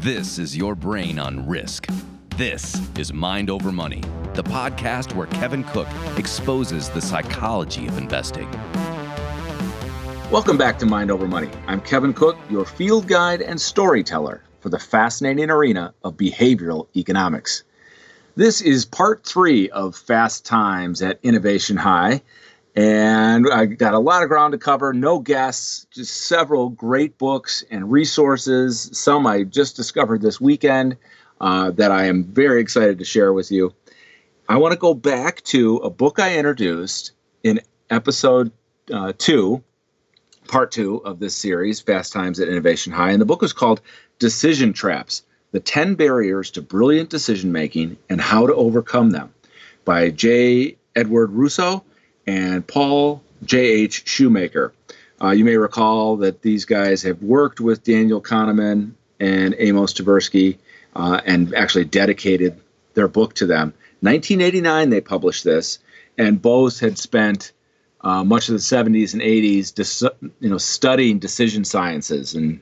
This is your brain on risk. This is Mind Over Money, the podcast where Kevin Cook exposes the psychology of investing. Welcome back to Mind Over Money. I'm Kevin Cook, your field guide and storyteller for the fascinating arena of behavioral economics. This is part 3 of Fast Times at Innovation High, and I got a lot of ground to cover, no guests, just several great books and resources, some I just discovered this weekend that I am very excited to share with you. I want to go back to a book I introduced in episode 2, part 2 of this series, Fast Times at Innovation High, and the book was called Decision Traps, The 10 Barriers to Brilliant Decision Making and How to Overcome Them, by J. Edward Russo and Paul J.H. Shoemaker. You may recall that these guys have worked with Daniel Kahneman and Amos Tversky and actually dedicated their book to them. 1989 they published this, and both had spent much of the 70s and 80s studying decision sciences and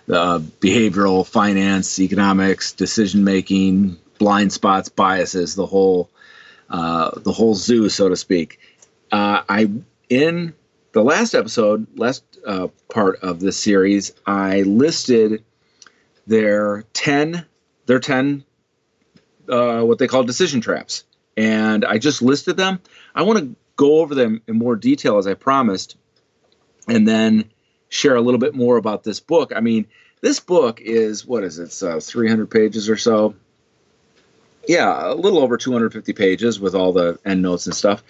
behavioral finance, economics, decision making, blind spots, biases, the whole zoo, so to speak. In the last part of this series, I listed their 10 what they call decision traps, and I just listed them. I want to go over them in more detail as I promised, and then share a little bit more about this book. I mean, this book is, it's 300 pages or so. Yeah, a little over 250 pages with all the endnotes and stuff.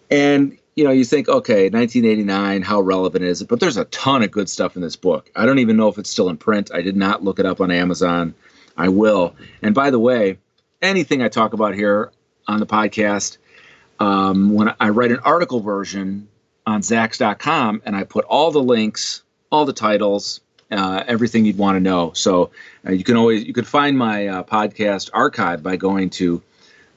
And, you think, okay, 1989, how relevant is it? But there's a ton of good stuff in this book. I don't even know if it's still in print. I did not look it up on Amazon. I will. And by the way, anything I talk about here on the podcast, when I write an article version on Zacks.com, and I put all the links, all the titles, everything you'd want to know. So you can find my podcast archive by going to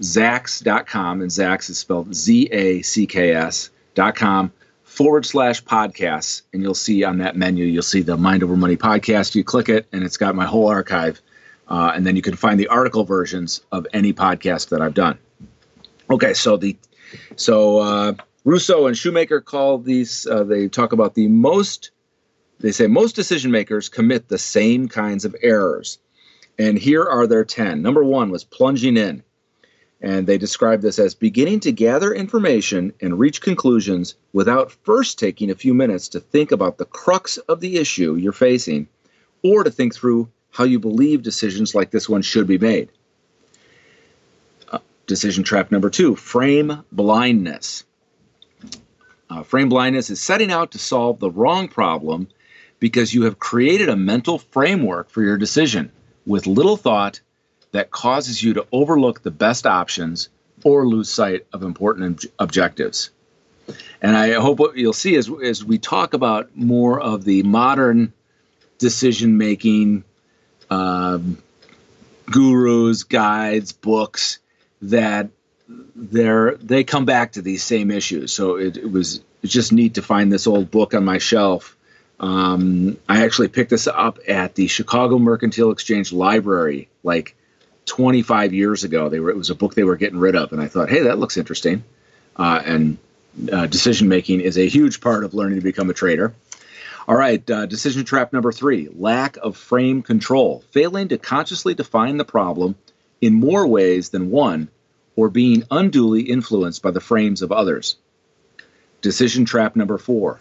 Zacks.com, and Zacks is spelled ZACKS.com/podcasts, and you'll see on that menu, you'll see the Mind Over Money podcast. You click it, and it's got my whole archive, and then you can find the article versions of any podcast that I've done. Okay, so Russo and Shoemaker call these, they talk about they say most decision makers commit the same kinds of errors. And here are their 10. Number 1 was plunging in. And they describe this as beginning to gather information and reach conclusions without first taking a few minutes to think about the crux of the issue you're facing, or to think through how you believe decisions like this one should be made. Decision trap number 2, frame blindness. Frame blindness is setting out to solve the wrong problem because you have created a mental framework for your decision with little thought that causes you to overlook the best options or lose sight of important objectives. And I hope what you'll see as we talk about more of the modern decision-making gurus, guides, books, that they come back to these same issues. So it's just neat to find this old book on my shelf. I actually picked this up at the Chicago Mercantile Exchange Library like 25 years ago. It was a book they were getting rid of, and I thought, hey, that looks interesting. And decision making is a huge part of learning to become a trader. All right, decision trap number 3, lack of frame control, failing to consciously define the problem in more ways than one, or being unduly influenced by the frames of others. Decision trap number 4,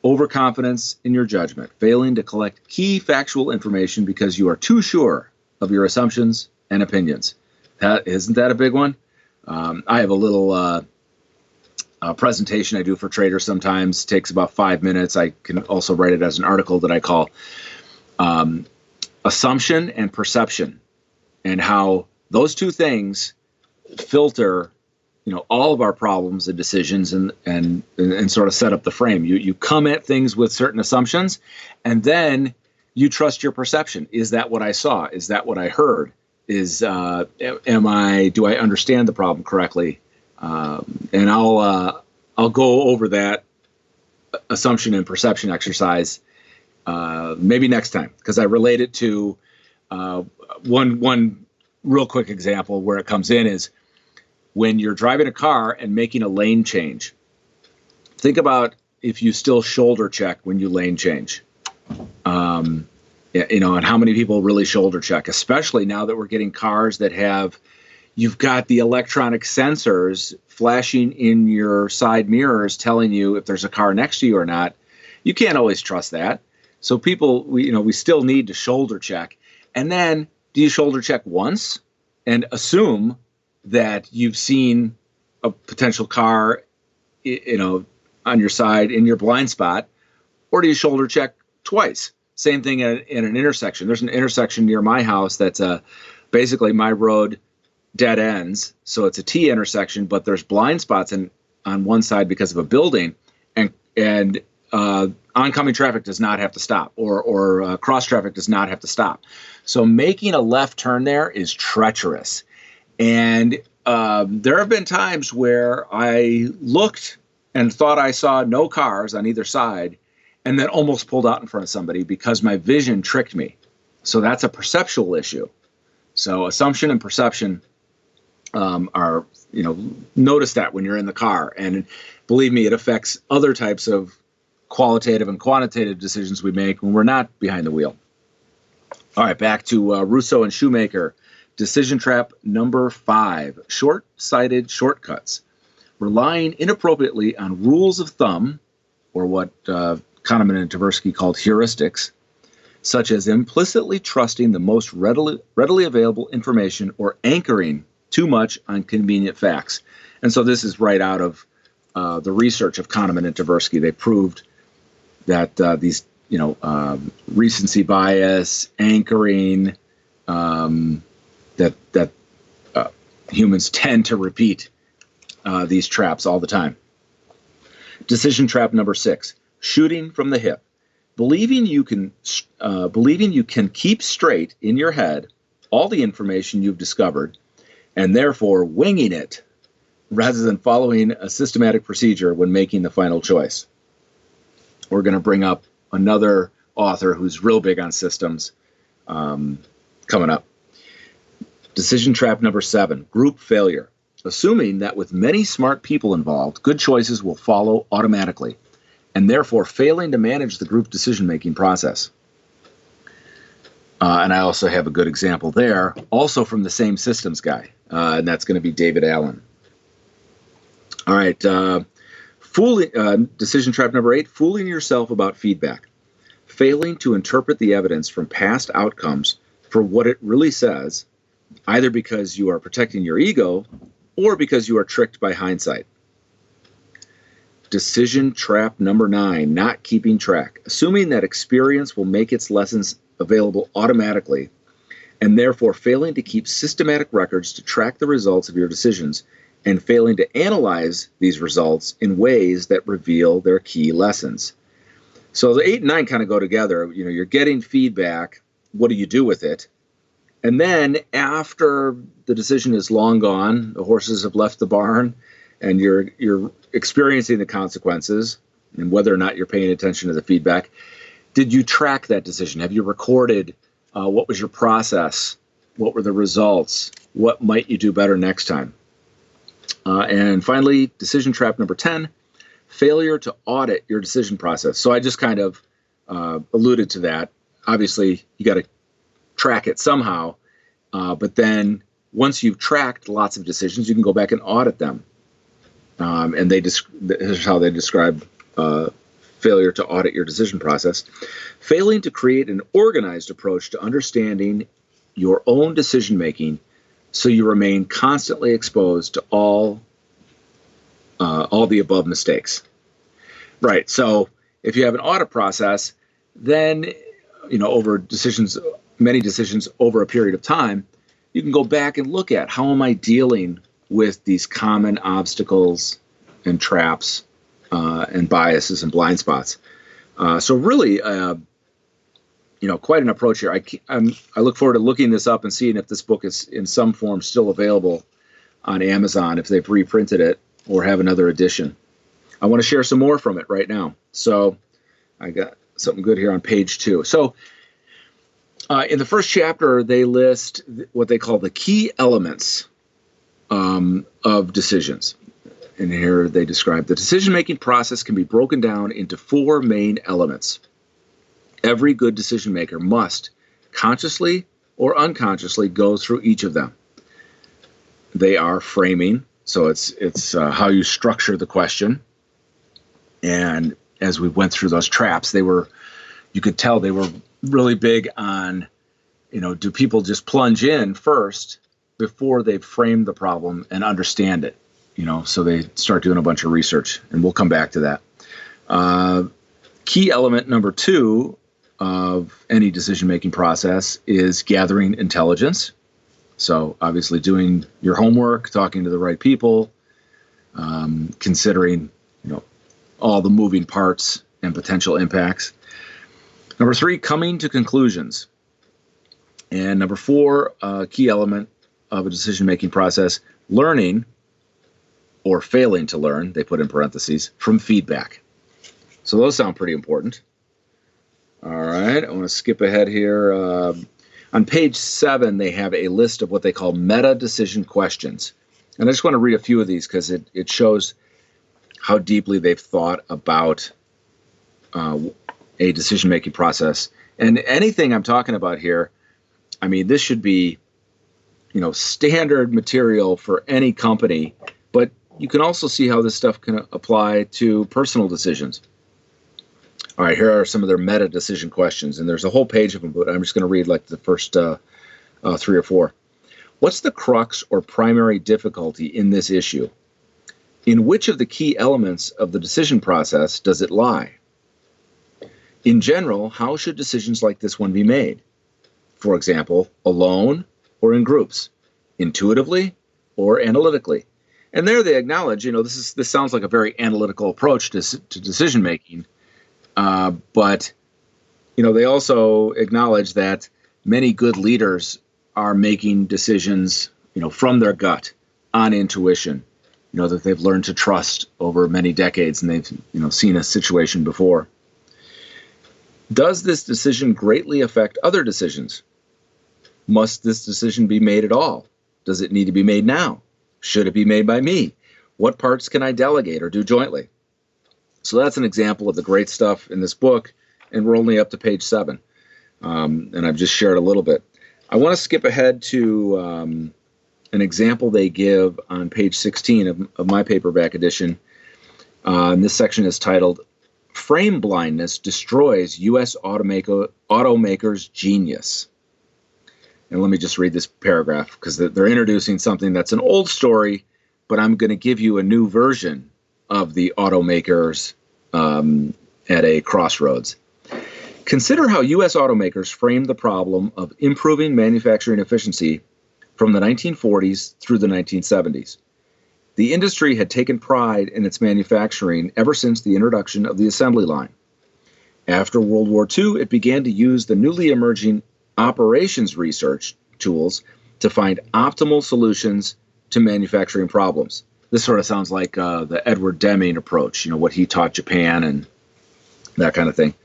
overconfidence in your judgment, failing to collect key factual information because you are too sure of your assumptions and opinions. Isn't that a big one? I have a little presentation I do for traders sometimes. It takes about 5 minutes. I can also write it as an article that I call Assumption and Perception, and how those two things filter all of our problems and decisions and sort of set up the frame. You come at things with certain assumptions, and then you trust your perception. Is that what I saw? Is that what I heard? Do I understand the problem correctly? And I'll go over that assumption and perception exercise maybe next time, because I relate it to one real quick example where it comes in is when you're driving a car and making a lane change. Think about if you still shoulder check when you lane change. And how many people really shoulder check, especially now that we're getting cars that you've got the electronic sensors flashing in your side mirrors telling you if there's a car next to you or not. You can't always trust that. So people, we still need to shoulder check. And then do you shoulder check once and assume that you've seen a potential car, on your side in your blind spot, or do you shoulder check twice? Same thing in an intersection. There's an intersection near my house that's basically my road dead ends. So it's a T intersection, but there's blind spots on one side because of a building, and oncoming traffic does not have to stop, or cross traffic does not have to stop. So making a left turn there is treacherous. And there have been times where I looked and thought I saw no cars on either side, and then almost pulled out in front of somebody because my vision tricked me. So that's a perceptual issue. So assumption and perception are, notice that when you're in the car. And believe me, it affects other types of qualitative and quantitative decisions we make when we're not behind the wheel. All right, back to Russo and Shoemaker. Decision trap number 5, short-sighted shortcuts. Relying inappropriately on rules of thumb, or what Kahneman and Tversky called heuristics, such as implicitly trusting the most readily available information or anchoring too much on convenient facts. And so this is right out of the research of Kahneman and Tversky. They proved that these, recency bias, anchoring, that humans tend to repeat these traps all the time. Decision trap number 6. Shooting from the hip. Believing you can keep straight in your head all the information you've discovered, and therefore winging it rather than following a systematic procedure when making the final choice. We're going to bring up another author who's real big on systems coming up. Decision trap number 7. Group failure. Assuming that with many smart people involved, good choices will follow automatically, and therefore failing to manage the group decision-making process. And I also have a good example there, also from the same systems guy, and that's going to be David Allen. All right, decision trap number 8, fooling yourself about feedback. Failing to interpret the evidence from past outcomes for what it really says, either because you are protecting your ego or because you are tricked by hindsight. Decision trap number 9, not keeping track. Assuming that experience will make its lessons available automatically, and therefore failing to keep systematic records to track the results of your decisions, and failing to analyze these results in ways that reveal their key lessons. So the 8 and 9 kind of go together. You're getting feedback. What do you do with it? And then after the decision is long gone, the horses have left the barn, and you're experiencing the consequences and whether or not you're paying attention to the feedback, did you track that decision? Have you recorded what was your process? What were the results? What might you do better next time? And finally, decision trap number 10, failure to audit your decision process. So I just kind of alluded to that. Obviously, you got to track it somehow, but then once you've tracked lots of decisions, you can go back and audit them. And this is how they describe failure to audit your decision process. Failing to create an organized approach to understanding your own decision making, so you remain constantly exposed to all the above mistakes. Right. So if you have an audit process, then over many decisions over a period of time, you can go back and look at how am I dealing with these common obstacles and traps and biases and blind spots. So really, quite an approach here. I look forward to looking this up and seeing if this book is in some form still available on Amazon, if they've reprinted it or have another edition. I want to share some more from it right now. So I something good here on page 2. So in the first chapter, they list what they call the key elements of decisions. And here they describe the decision-making process can be broken down into 4 main elements. Every good decision maker must consciously or unconsciously go through each of them. They are framing, so it's how you structure the question. And as we went through those traps, you could tell they were really big on, do people just plunge in first before they've framed the problem and understand it? So they start doing a bunch of research, and we'll come back to that. Key element number 2 of any decision-making process is gathering intelligence. So obviously doing your homework, talking to the right people, considering, all the moving parts and potential impacts. Number 3, coming to conclusions. And number 4, key element of a decision-making process, learning or failing to learn, they put in parentheses, from feedback. So those sound pretty important. All right, I want to skip ahead here. On page 7, they have a list of what they call meta-decision questions. And I just want to read a few of these because it shows how deeply they've thought about a decision-making process. And anything I'm talking about here, this should be, standard material for any company, but you can also see how this stuff can apply to personal decisions. All right, here are some of their meta decision questions, and there's a whole page of them, but I'm just going to read like the first 3 or 4. What's the crux or primary difficulty in this issue? In which of the key elements of the decision process does it lie? In general, how should decisions like this one be made? For example, alone or in groups, intuitively or analytically. And there they acknowledge, this sounds like a very analytical approach to decision making, but they also acknowledge that many good leaders are making decisions, from their gut, on intuition, that they've learned to trust over many decades and they've, seen a situation before. Does this decision greatly affect other decisions? Must this decision be made at all? Does it need to be made now? Should it be made by me? What parts can I delegate or do jointly? So that's an example of the great stuff in this book, and we're only up to page 7. And I've just shared a little bit. I want to skip ahead to an example they give on page 16 of my paperback edition. And this section is titled, Frame Blindness Destroys U.S. Automakers' Genius. And let me just read this paragraph because they're introducing something that's an old story, but I'm going to give you a new version of the automakers at a crossroads. Consider how U.S. automakers framed the problem of improving manufacturing efficiency from the 1940s through the 1970s. The industry had taken pride in its manufacturing ever since the introduction of the assembly line. After World War II, it began to use the newly emerging operations research tools to find optimal solutions to manufacturing problems. This sort of sounds like the Edward Deming approach, what he taught Japan and that kind of thing.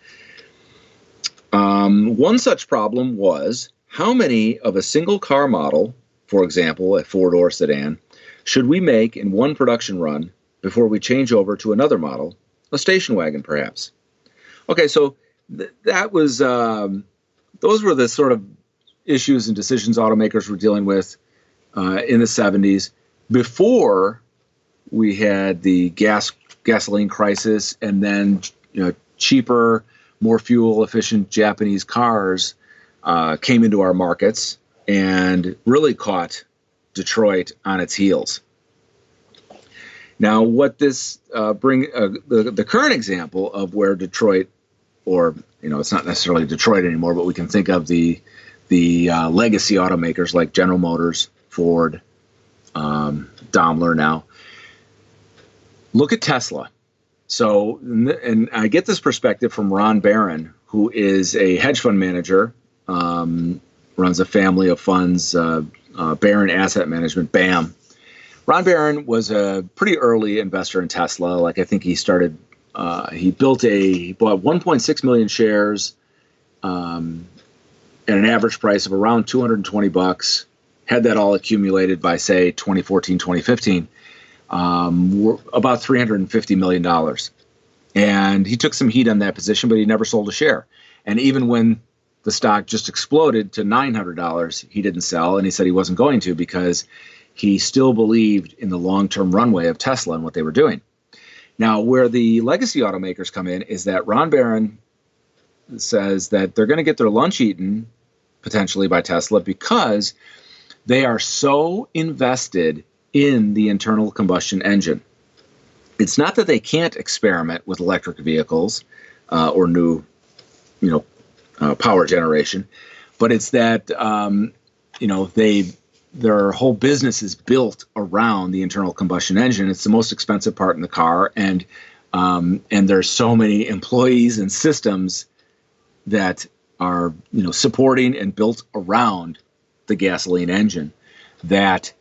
One such problem was, how many of a single car model, for example, a four-door sedan, should we make in one production run before we change over to another model, a station wagon perhaps? Okay, so that was, those were the sort of issues and decisions automakers were dealing with in the 70s before we had the gasoline crisis, and then cheaper, more fuel efficient Japanese cars came into our markets and really caught Detroit on its heels. Now, what this the current example of where Detroit, or it's not necessarily Detroit anymore, but we can think of the legacy automakers like General Motors, Ford, Daimler now. Look at Tesla. So, and I get this perspective from Ron Barron, who is a hedge fund manager, runs a family of funds, Barron Asset Management, BAM. Ron Barron was a pretty early investor in Tesla. Like, I think he started he bought 1.6 million shares at an average price of around $220. Had that all accumulated by, say, 2014, 2015, about $350 million. And he took some heat on that position, but he never sold a share. And even when the stock just exploded to $900, he didn't sell, and he said he wasn't going to because he still believed in the long-term runway of Tesla and what they were doing. Now, where the legacy automakers come in is that Ron Barron says that they're going to get their lunch eaten potentially by Tesla because they are so invested in the internal combustion engine. It's not that they can't experiment with electric vehicles or new, power generation, but it's that their whole business is built around the internal combustion engine. It's the most expensive part in the car, and there's so many employees and systems that are supporting and built around the gasoline engine that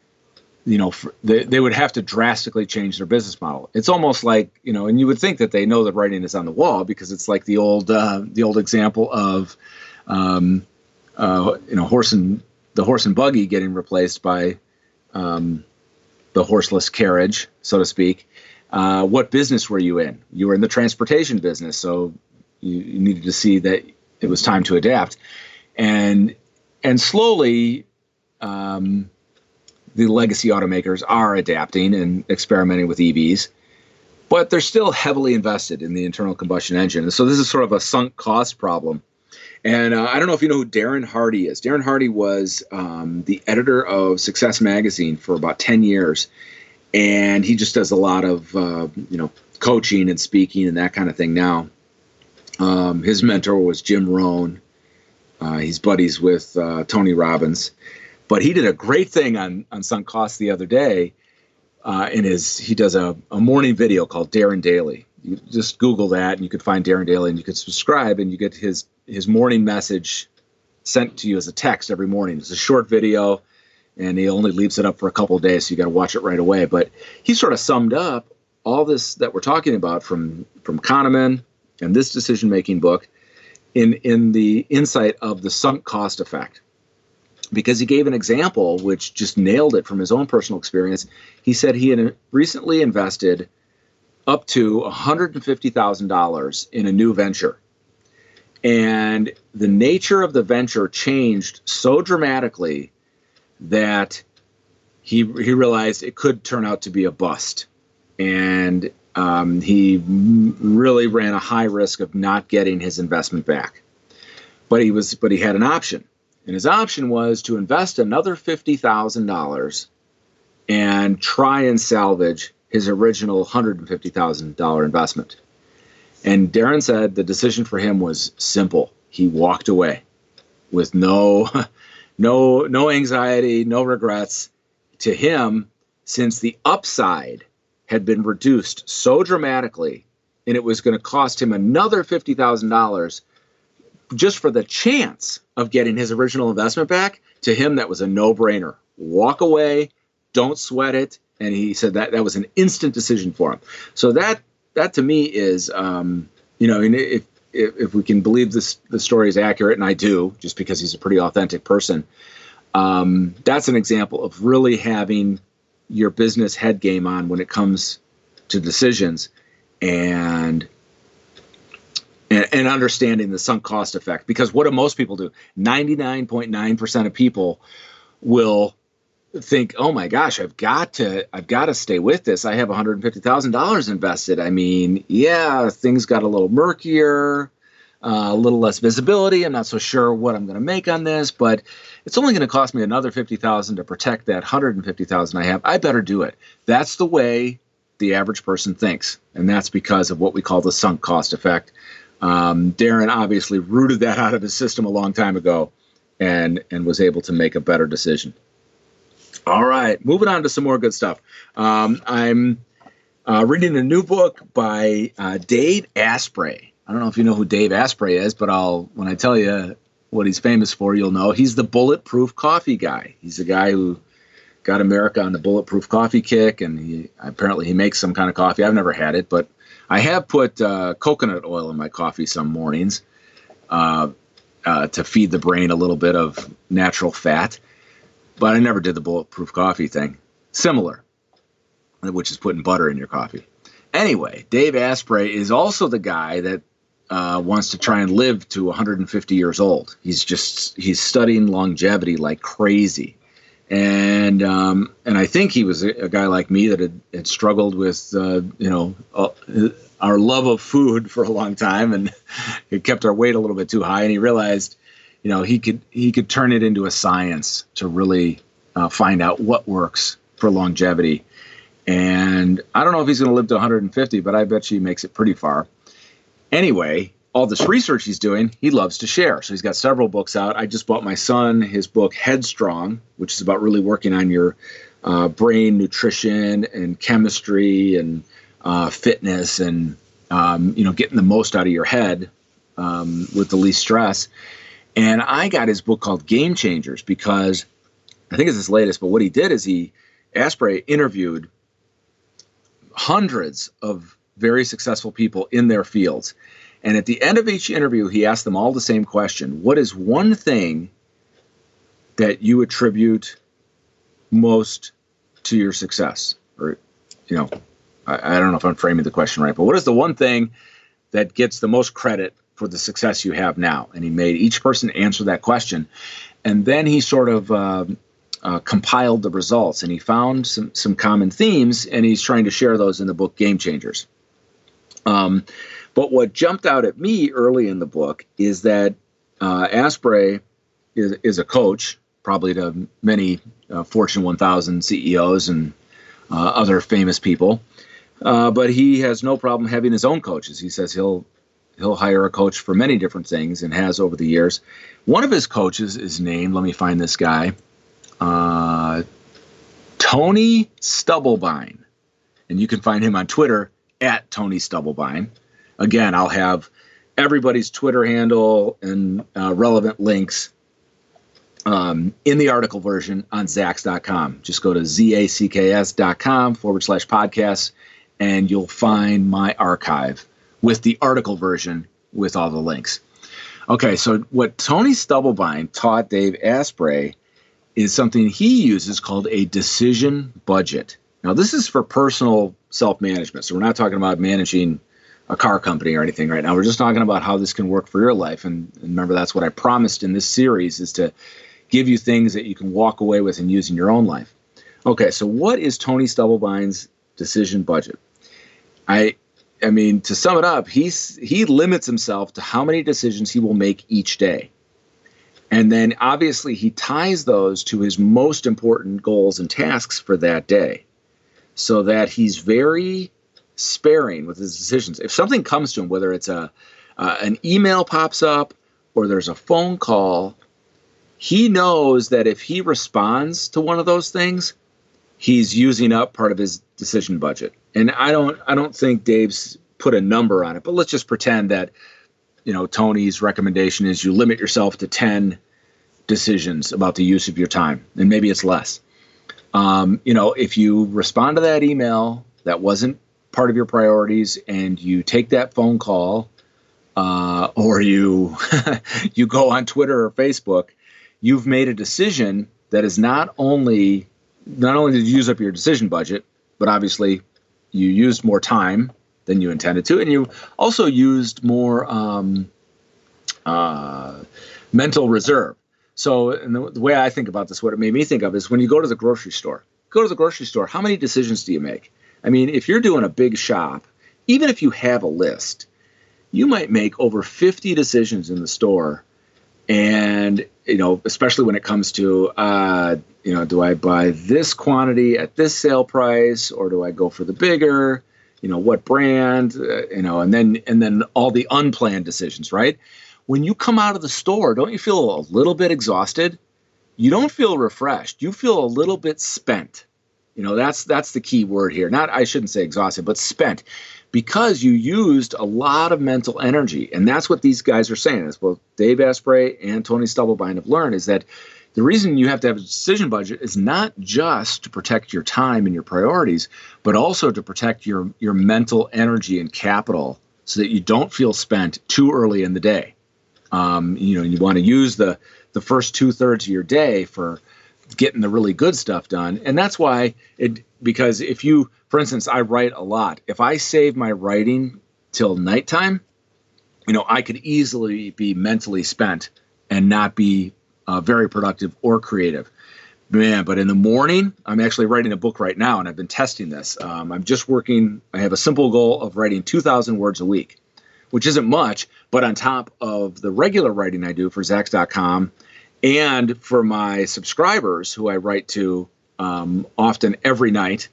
they would have to drastically change their business model. It's almost like and you would think that they know the writing is on the wall, because it's like the old example of the horse and buggy getting replaced by the horseless carriage, so to speak. What business were you in? You were in the transportation business, so you needed to see that it was time to adapt, and slowly the legacy automakers are adapting and experimenting with EVs, but they're still heavily invested in the internal combustion engine. And so this is sort of a sunk cost problem. And I don't know if you know who Darren Hardy is. Darren Hardy was the editor of Success Magazine for about 10 years. And he just does a lot of, coaching and speaking and that kind of thing now. His mentor was Jim Rohn. He's buddies with Tony Robbins. But he did a great thing on sunk costs the other day. He does a morning video called Darren Daily. You just Google that, and you could find Darren Daily, and you could subscribe, and you get his morning message sent to you as a text every morning. It's a short video, and he only leaves it up for a couple of days, so you got to watch it right away. But he sort of summed up all this that we're talking about from Kahneman and this decision-making book in the insight of the sunk cost effect. Because he gave an example which just nailed it from his own personal experience. He said he had recently invested up to $150,000 in a new venture. And the nature of the venture changed so dramatically that he realized it could turn out to be a bust. And he really ran a high risk of not getting his investment back. But he had an option. And his option was to invest another $50,000 and try and salvage his original $150,000 investment. And Darren said the decision for him was simple. He walked away with no anxiety, no regrets. To him, since the upside had been reduced so dramatically, and it was going to cost him another $50,000 just for the chance of getting his original investment back, to him that was a no-brainer. Walk away, don't sweat it. And he said that was an instant decision for him. So that to me is, if we can believe the story is accurate, and I do, just because he's a pretty authentic person, that's an example of really having your business head game on when it comes to decisions, and understanding the sunk cost effect. Because what do most people do? 99.9% of people will think, oh my gosh, I've got to stay with this. I have $150,000 invested. I mean, yeah, things got a little murkier, a little less visibility. I'm not so sure what I'm going to make on this, but it's only going to cost me another $50,000 to protect that $150,000 I have. I better do it. That's the way the average person thinks, and that's because of what we call the sunk cost effect. Darren obviously rooted that out of his system a long time ago, and was able to make a better decision. All right, moving on to some more good stuff. I'm reading a new book by Dave Asprey. I don't know if you know who Dave Asprey is, but when I tell you what he's famous for, you'll know. He's the bulletproof coffee guy. He's the guy who got America on the bulletproof coffee kick, and apparently he makes some kind of coffee. I've never had it, but I have put coconut oil in my coffee some mornings to feed the brain a little bit of natural fat, but I never did the bulletproof coffee thing. Similar, which is putting butter in your coffee. Anyway, Dave Asprey is also the guy that wants to try and live to 150 years old. He's studying longevity like crazy. And I think he was a guy like me that had struggled with, our love of food for a long time, and it kept our weight a little bit too high. And he realized, he could turn it into a science to really find out what works for longevity. And I don't know if he's going to live to 150, but I bet you he makes it pretty far. Anyway, all this research he's doing, he loves to share. So he's got several books out. I just bought my son his book Headstrong, which is about really working on your brain, nutrition, and chemistry, and fitness, and getting the most out of your head with the least stress. And I got his book called Game Changers because I think it's his latest. But what he did is Asprey interviewed hundreds of very successful people in their fields. And at the end of each interview, he asked them all the same question. What is one thing that you attribute most to your success? Or, I don't know if I'm framing the question right, but what is the one thing that gets the most credit for the success you have now? And he made each person answer that question. And then he sort of compiled the results, and he found some common themes, and he's trying to share those in the book Game Changers. But what jumped out at me early in the book is that Asprey is a coach, probably to many Fortune 1000 CEOs and other famous people. But he has no problem having his own coaches. He says he'll hire a coach for many different things and has over the years. One of his coaches is named, let me find this guy, Tony Stubblebine. And you can find him on Twitter at Tony Stubblebine. Again, I'll have everybody's Twitter handle and relevant links in the article version on Zacks.com. Just go to zacks.com/podcasts, and you'll find my archive with the article version with all the links. Okay, so what Tony Stubblebine taught Dave Asprey is something he uses called a decision budget. Now, this is for personal self-management, so we're not talking about managing a car company or anything right now. We're just talking about how this can work for your life. And remember, that's what I promised in this series, is to give you things that you can walk away with and use in your own life. Okay, so what is Tony Stubblebine's decision budget? I mean, to sum it up, he limits himself to how many decisions he will make each day. And then obviously he ties those to his most important goals and tasks for that day, so that he's very sparing with his decisions. If something comes to him, whether it's an email pops up or there's a phone call, he knows that if he responds to one of those things, he's using up part of his decision budget. And I don't think Dave's put a number on it, but let's just pretend that, Tony's recommendation is you limit yourself to 10 decisions about the use of your time, and maybe it's less. If you respond to that email that wasn't part of your priorities, and you take that phone call, or you you go on Twitter or Facebook, you've made a decision that is not only did you use up your decision budget, but obviously you used more time than you intended to, and you also used more mental reserve. So, and the way I think about this, what it made me think of is when you go to the grocery store. How many decisions do you make? I mean, if you're doing a big shop, even if you have a list, you might make over 50 decisions in the store. And, especially when it comes to, do I buy this quantity at this sale price, or do I go for the bigger, what brand, and then all the unplanned decisions, right? When you come out of the store, don't you feel a little bit exhausted? You don't feel refreshed. You feel a little bit spent. That's the key word here. I shouldn't say exhausted, but spent, because you used a lot of mental energy. And that's what these guys are saying, as both Dave Asprey and Tony Stubblebine have learned, is that the reason you have to have a decision budget is not just to protect your time and your priorities, but also to protect your mental energy and capital so that you don't feel spent too early in the day. You want to use the first 2/3 of your day for getting the really good stuff done. And that's why because if you, for instance, I write a lot. If I save my writing till nighttime, I could easily be mentally spent and not be very productive or creative. Man, but in the morning, I'm actually writing a book right now, and I've been testing this. I have a simple goal of writing 2,000 words a week, which isn't much, but on top of the regular writing I do for Zax.com and for my subscribers who I write to often every night,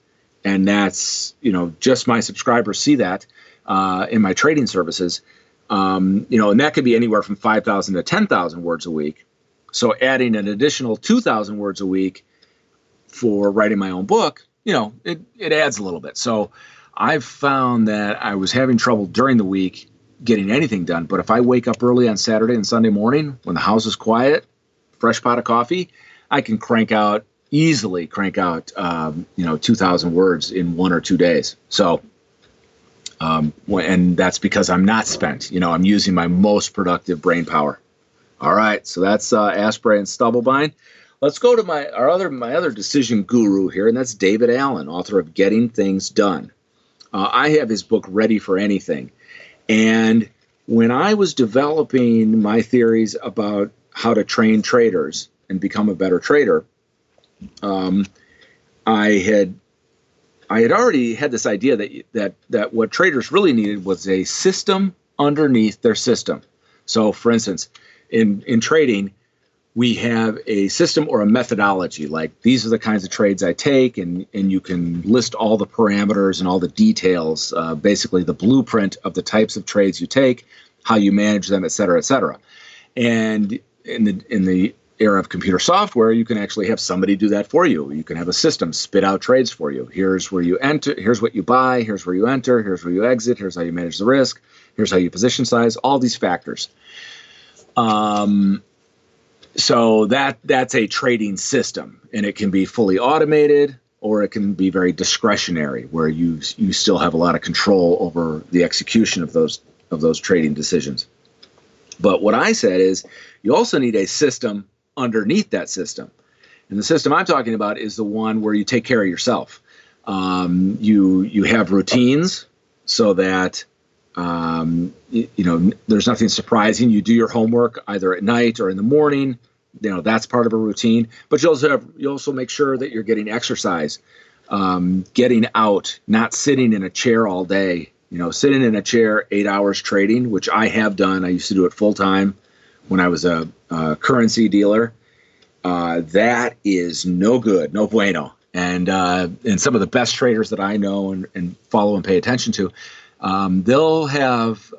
and that's, just my subscribers see that in my trading services, and that could be anywhere from 5,000 to 10,000 words a week. So adding an additional 2,000 words a week for writing my own book, it adds a little bit. So I've found that I was having trouble during the week getting anything done. But if I wake up early on Saturday and Sunday morning when the house is quiet, fresh pot of coffee, I can easily crank out 2,000 words in 1 or 2 days. So, and that's because I'm not spent. I'm using my most productive brain power. All right, so that's Asprey and Stubblebine. Let's go to my other decision guru here, and that's David Allen, author of Getting Things Done. I have his book Ready for Anything. And when I was developing my theories about how to train traders and become a better trader, I had already had this idea that what traders really needed was a system underneath their system. So, for instance, in trading, we have a system or a methodology. Like, these are the kinds of trades I take, and you can list all the parameters and all the details, basically the blueprint of the types of trades you take, how you manage them, et cetera, et cetera. And in the era of computer software, you can actually have somebody do that for you. You can have a system spit out trades for you. Here's where you enter, here's what you buy, here's where you enter, here's where you exit, here's how you manage the risk, here's how you position size, all these factors. So that's a trading system, and it can be fully automated, or it can be very discretionary, where you still have a lot of control over the execution of those trading decisions. But what I said is, you also need a system underneath that system, and the system I'm talking about is the one where you take care of yourself. You have routines so that there's nothing surprising. You do your homework either at night or in the morning. That's part of a routine. But you also make sure that you're getting exercise, getting out, not sitting in a chair all day. Sitting in a chair 8 hours trading, which I have done. I used to do it full time when I was a currency dealer. That is no good, no bueno. And some of the best traders that I know and follow and pay attention to, they'll have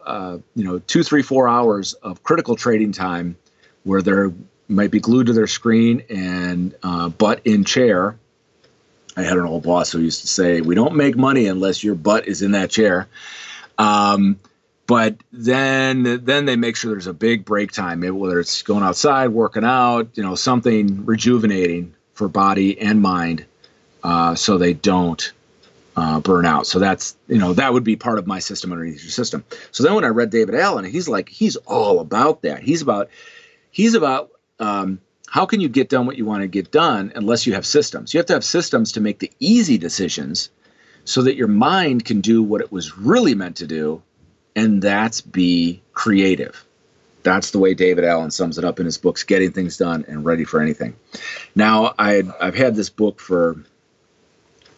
2, 3, 4 hours of critical trading time where they're might be glued to their screen and butt in chair. I had an old boss who used to say, "We don't make money unless your butt is in that chair." But then they make sure there's a big break time, maybe whether it's going outside, working out, something rejuvenating for body and mind, so they don't burn out. So that's, that would be part of my system underneath your system. So then when I read David Allen, he's all about that. He's about how can you get done what you want to get done unless you have systems? You have to have systems to make the easy decisions so that your mind can do what it was really meant to do, and that's be creative. That's the way David Allen sums it up in his books, Getting Things Done and Ready for Anything. Now, I've had this book for,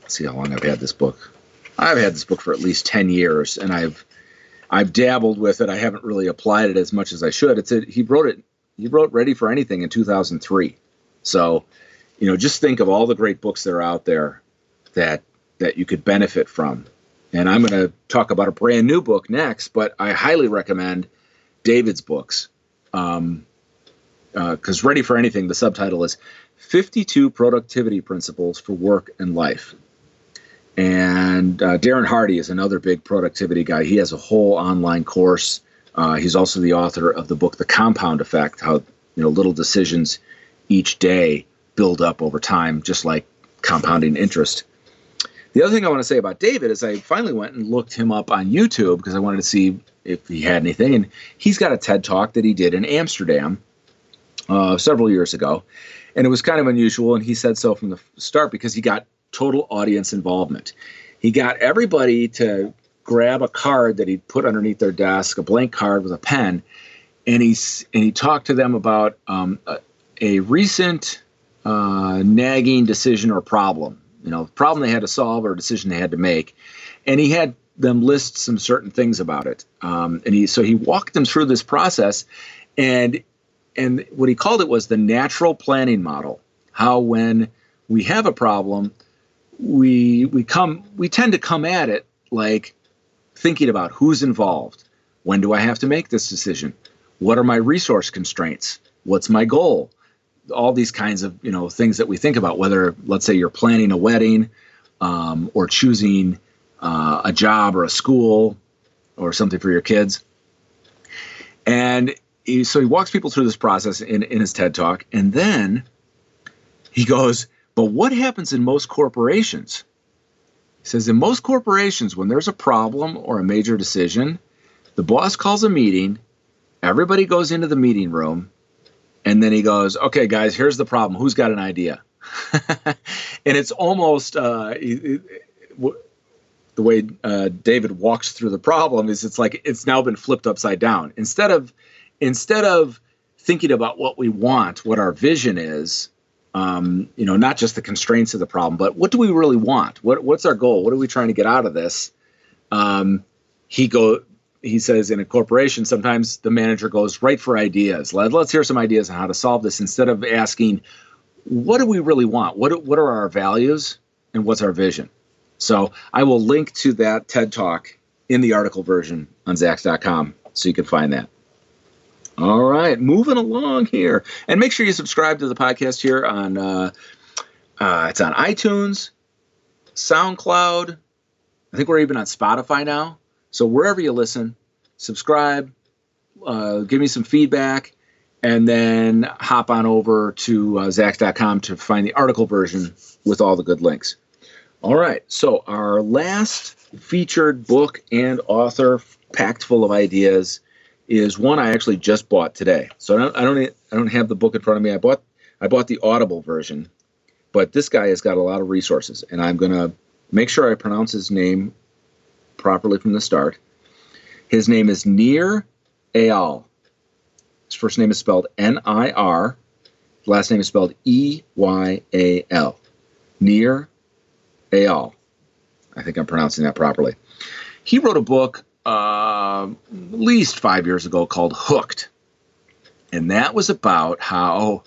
let's see how long I've had this book. I've had this book for at least 10 years, and I've dabbled with it. I haven't really applied it as much as I should. He wrote Ready for Anything in 2003. So, just think of all the great books that are out there that you could benefit from. And I'm going to talk about a brand new book next, but I highly recommend David's books. Because Ready for Anything, the subtitle is 52 Productivity Principles for Work and Life. And Darren Hardy is another big productivity guy. He has a whole online course. He's also the author of the book, The Compound Effect, how little decisions each day build up over time, just like compounding interest. The other thing I want to say about David is I finally went and looked him up on YouTube because I wanted to see if he had anything. And he's got a TED Talk that he did in Amsterdam several years ago. And it was kind of unusual. And he said so from the start because he got total audience involvement. He got everybody to grab a card that he'd put underneath their desk, a blank card with a pen. And he talked to them about a recent nagging decision or problem. Problem they had to solve or a decision they had to make. And he had them list some certain things about it. So he walked them through this process, and what he called it was the natural planning model. How when we have a problem, we tend to come at it like thinking about who's involved. When do I have to make this decision? What are my resource constraints? What's my goal? All these kinds of things that we think about, whether, let's say, you're planning a wedding or choosing a job or a school or something for your kids. And so he walks people through this process in his TED Talk. And then he goes, but what happens in most corporations? He says, in most corporations, when there's a problem or a major decision, the boss calls a meeting, everybody goes into the meeting room, and then he goes, okay, guys, here's the problem. Who's got an idea? And it's almost the way David walks through the problem is it's like it's now been flipped upside down. Instead of thinking about what we want, what our vision is, not just the constraints of the problem, but what do we really want? What's our goal? What are we trying to get out of this? He says in a corporation, sometimes the manager goes right for ideas. Let's hear some ideas on how to solve this instead of asking, what do we really want? What are our values and what's our vision? So I will link to that TED Talk in the article version on Zax.com so you can find that. All right, moving along here. And make sure you subscribe to the podcast here on it's on iTunes, SoundCloud. I think we're even on Spotify now. So wherever you listen, subscribe, give me some feedback, and then hop on over to Zax.com to find the article version with all the good links. All right, so our last featured book and author packed full of ideas is one I actually just bought today. So I don't have the book in front of me. I bought the Audible version, but this guy has got a lot of resources, and I'm going to make sure I pronounce his name properly from the start. His name is Nir Eyal. His first name is spelled Nir. His last name is spelled Eyal. Nir Eyal. I think I'm pronouncing that properly. He wrote a book at least 5 years ago called Hooked. And that was about how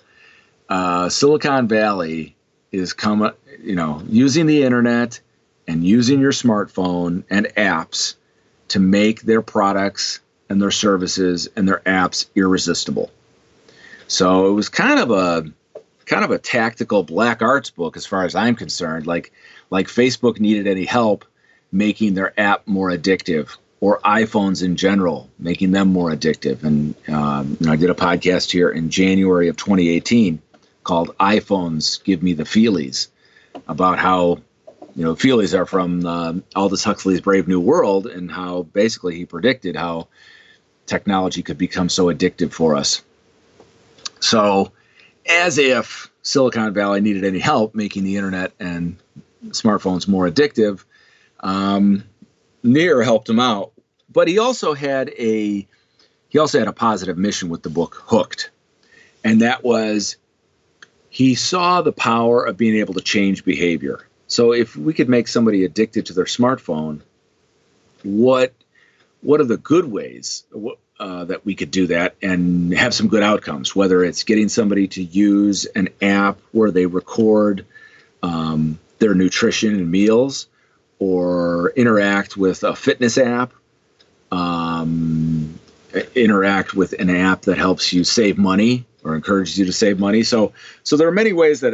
Silicon Valley is using the internet and using your smartphone and apps to make their products and their services and their apps irresistible. So it was kind of a tactical black arts book as far as I'm concerned, like Facebook needed any help making their app more addictive, or iPhones in general, making them more addictive. And I did a podcast here in January of 2018 called iPhones Give Me the Feelies, about how feelies are from Aldous Huxley's Brave New World, and how basically he predicted how technology could become so addictive for us. So as if Silicon Valley needed any help making the internet and smartphones more addictive, Nir helped him out. But he also had a positive mission with the book Hooked. And that was, he saw the power of being able to change behavior. So if we could make somebody addicted to their smartphone, what are the good ways that we could do that and have some good outcomes, whether it's getting somebody to use an app where they record their nutrition and meals, or interact with a fitness app, interact with an app that helps you save money or encourages you to save money. So there are many ways that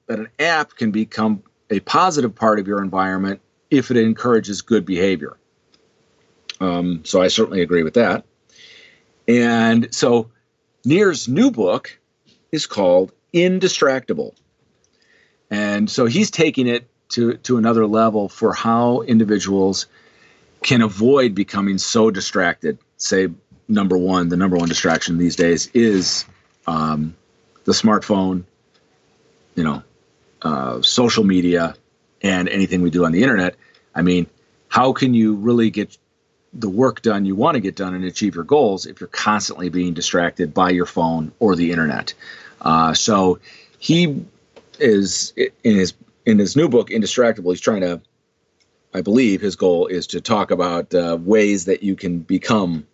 an app can become a positive part of your environment if it encourages good behavior. So I certainly agree with that. And so Nir's new book is called Indistractable. And so he's taking it to another level for how individuals can avoid becoming so distracted. Say, the number one distraction these days is the smartphone, social media, and anything we do on the internet. I mean, how can you really get the work done you want to get done and achieve your goals if you're constantly being distracted by your phone or the internet? So he is in his new book, Indistractable. He's trying to, I believe, his goal is to talk about ways that you can become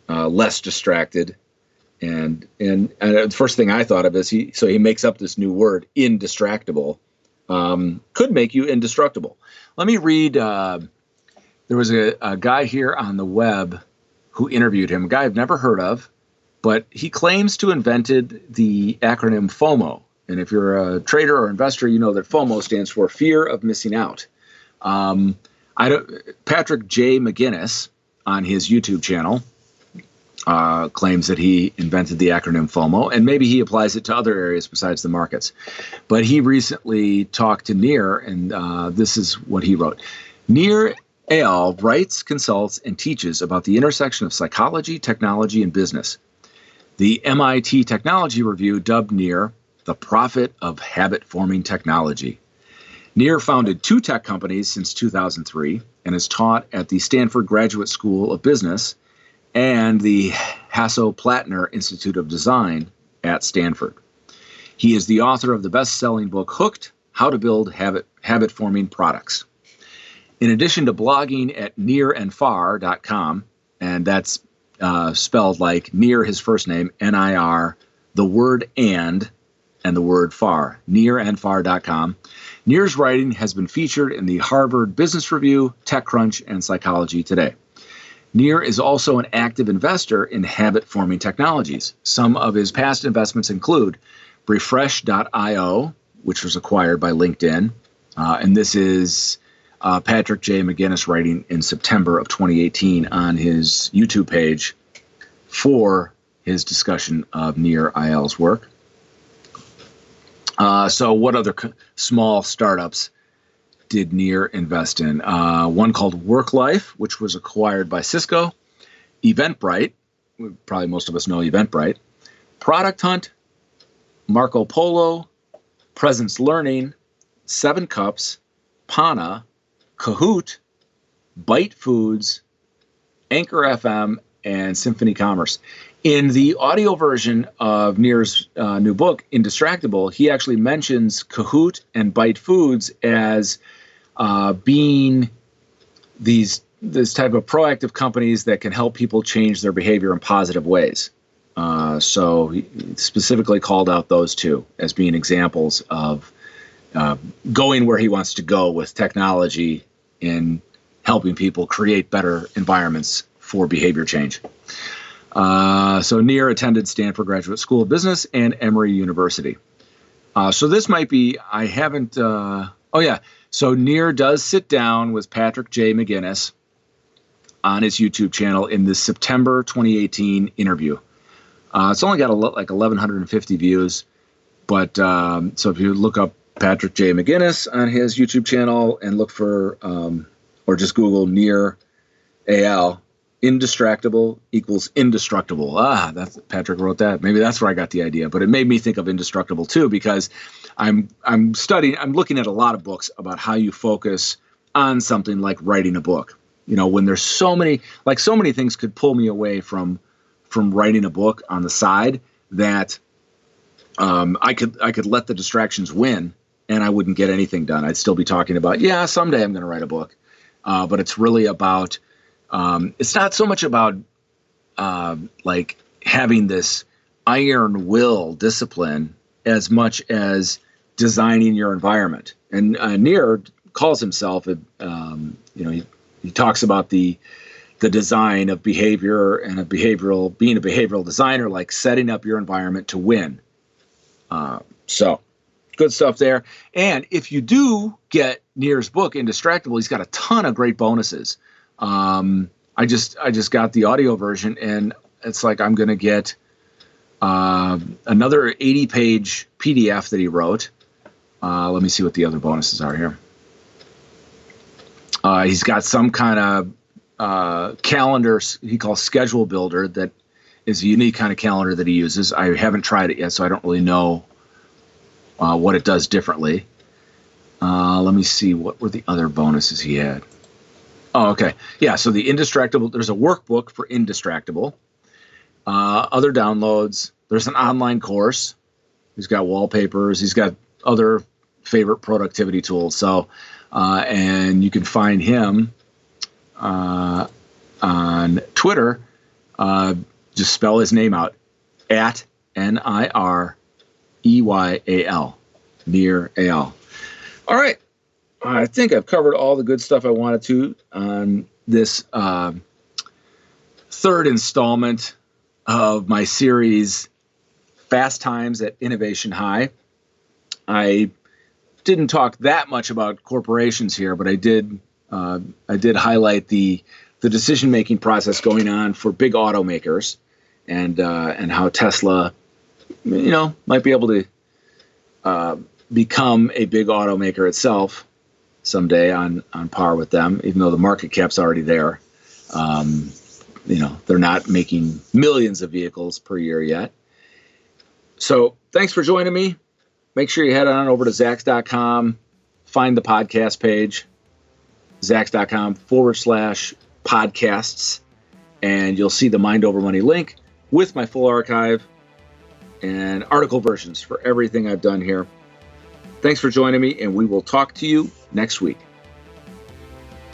less distracted. And the first thing I thought of is he makes up this new word, indistractable, could make you indestructible. Let me read. There was a guy here on the web who interviewed him, a guy I've never heard of, but he claims to have invented the acronym FOMO. And if you're a trader or investor, you know that FOMO stands for fear of missing out. Patrick J. McGinnis on his YouTube channel claims that he invented the acronym FOMO, and maybe he applies it to other areas besides the markets. But he recently talked to Nir, and this is what he wrote. Nir Eyal writes, consults, and teaches about the intersection of psychology, technology, and business. The MIT Technology Review dubbed Nir the prophet of habit-forming technology. Nir founded 2 tech companies since 2003 and has taught at the Stanford Graduate School of Business and the Hasso-Plattner Institute of Design at Stanford. He is the author of the best-selling book, Hooked: How to Build Habit-Forming Products. In addition to blogging at nirandfar.com, and that's spelled like Nir, his first name, N-I-R, the word and the word far, nirandfar.com, Nir's writing has been featured in the Harvard Business Review, TechCrunch, and Psychology Today. Nir is also an active investor in habit-forming technologies. Some of his past investments include Refresh.io, which was acquired by LinkedIn, and this is Patrick J. McGinnis writing in September of 2018 on his YouTube page for his discussion of Nir Eyal's work. So what other small startups did Nir invest in? One called WorkLife, which was acquired by Cisco, Eventbrite, probably most of us know Eventbrite, Product Hunt, Marco Polo, Presence Learning, 7 Cups, Pana, Kahoot, Byte Foods, Anchor FM, and Symphony Commerce. In the audio version of Nir's new book, Indistractable, he actually mentions Kahoot and Byte Foods as being this type of proactive companies that can help people change their behavior in positive ways. So he specifically called out those 2 as being examples of going where he wants to go with technology in helping people create better environments for behavior change. So Nir attended Stanford Graduate School of Business and Emory University. So this might be, I haven't, So Nir does sit down with Patrick J. McGinnis on his YouTube channel in the September 2018 interview. It's only got like 1,150 views, but so if you look up Patrick J. McGinnis on his YouTube channel and look for, or just Google Nir Eyal, Indistractable equals indestructible. That's Patrick wrote that. Maybe that's where I got the idea. But it made me think of Indistractable too, because I'm looking at a lot of books about how you focus on something like writing a book. When there's so many things could pull me away from writing a book on the side that I could let the distractions win and I wouldn't get anything done. I'd still be talking about, someday I'm going to write a book. But it's really about, it's not so much about like having this iron will discipline as much as designing your environment. And Nir calls himself, he talks about the design of behavior and being a behavioral designer, like setting up your environment to win. So good stuff there. And if you do get Nir's book, Indistractable, he's got a ton of great bonuses. I just got the audio version, and it's like I'm going to get another 80-page PDF that he wrote. Let me see what the other bonuses are here. He's got some kind of calendar he calls Schedule Builder that is a unique kind of calendar that he uses. I haven't tried it yet, so I don't really know what it does differently. Let me see, what were the other bonuses he had? Oh, okay. Yeah, so the Indistractable, there's a workbook for Indistractable. Other downloads, there's an online course. He's got wallpapers. He's got other favorite productivity tools. So, and you can find him on Twitter. Just spell his name out, at NIREYAL, Near-A-L. All right. I think I've covered all the good stuff I wanted to on this third installment of my series, Fast Times at Innovation High. I didn't talk that much about corporations here, but I did highlight the decision-making process going on for big automakers, and how Tesla, might be able to become a big automaker itself someday on par with them, even though the market cap's already there. They're not making millions of vehicles per year yet. So thanks for joining me. Make sure you head on over to Zax.com, find the podcast page, Zax.com/podcasts, and you'll see the Mind Over Money link with my full archive and article versions for everything I've done here. Thanks for joining me, and we will talk to you next week.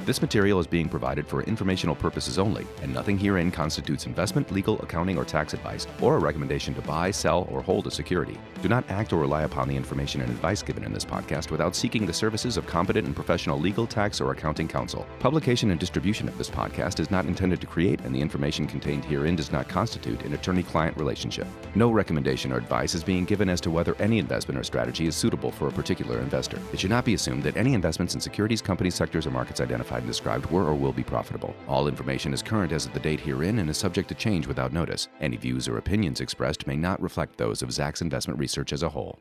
This material is being provided for informational purposes only, and nothing herein constitutes investment, legal, accounting, or tax advice, or a recommendation to buy, sell, or hold a security. Do not act or rely upon the information and advice given in this podcast without seeking the services of competent and professional legal, tax, or accounting counsel. Publication and distribution of this podcast is not intended to create, and the information contained herein does not constitute an attorney-client relationship. No recommendation or advice is being given as to whether any investment or strategy is suitable for a particular investor. It should not be assumed that any investments in securities, companies, sectors, or markets identified and described were or will be profitable. All information is current as of the date herein and is subject to change without notice. Any views or opinions expressed may not reflect those of Zacks Investment Research as a whole.